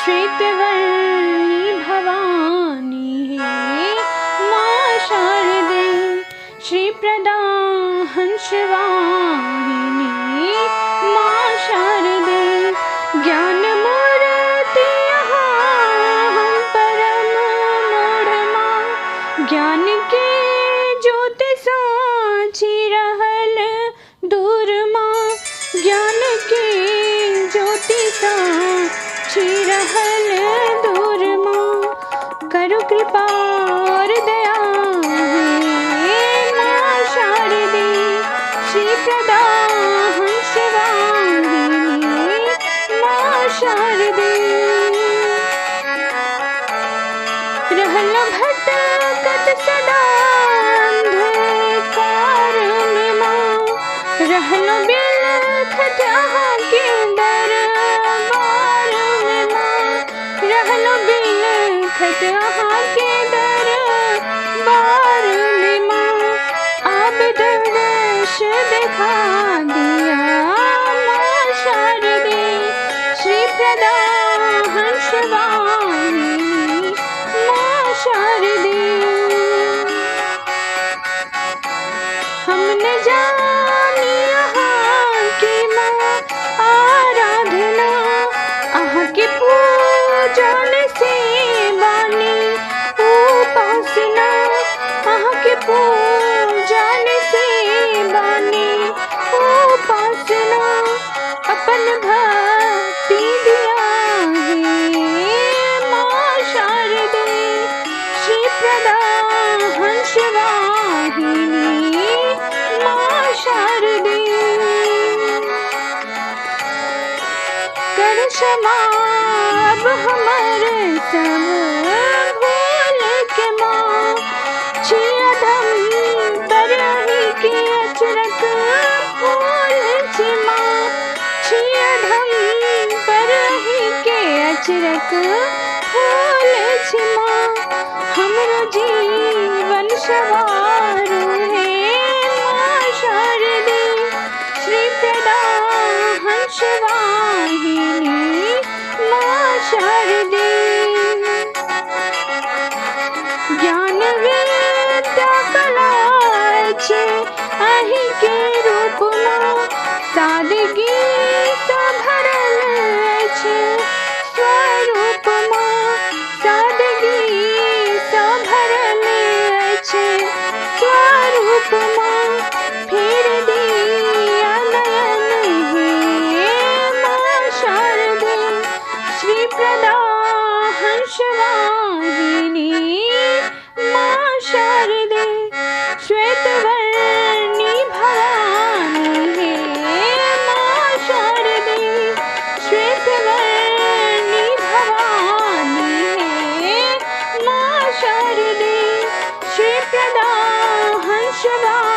श्वेतवर्णी भवानी हे माँ शारदे, श्रीप्रदा हंसवाहिनी माँ शारदे, ज्ञानमूर्ति हम परम मूढ़ माँ, ज्ञान के ज्योति साँची रहल दूर माँ, ज्ञान के ज्योति साँची रहल दूर माँ, करु कृपा और दया हे माँ शारदे, श्रीप्रदा हंसवाहिनी माँ शारदे। रहल भटकत सदा अंधकार में माँ, रहल बिलखत अहाँ के दरबार में माँ, रहल बिलखत अहाँ के दरबार में माँ, अब दर्श दिखा दिया माँ शारदे, श्रीप्रदा हंसवाहिनी माँ शारदे। हमने जानी अहाँ की माँ आराधना, अहाँ के पूजन से बानी उपासना, अहाँ के पूजन से बानी उपासना, अपन भक्ति दिया है माँ शारदे, श्रीप्रदा हंसवाहिनी माँ शारदे। कर क्षमा अब हमर सब भूल के माँ, छिया धम तरही के अचरक फूल छी माँ, छिया धम तरही के अचरक फूल छी माँ, हमरो जीवन सवार है माँ शारदे, श्रीप्रदा हंसवाहिनी माँ शारदे। ज्ञान विद्या कला छे अहीं के रूप माँ, सादगी सा भरल छे स्वरूप माँ, सादगी सा भरल छे स्वरूप माँ, फिर दिया नयन हे माँ शारदे, श्रीप्रदा हंसवाहिनी माँ शारदे। श्वेतवर्णी भवानी हे माँ शारदे, श्वेतवर्णी भवानी हे माँ शारदे, श्रीप्रदा हंसवाहिनी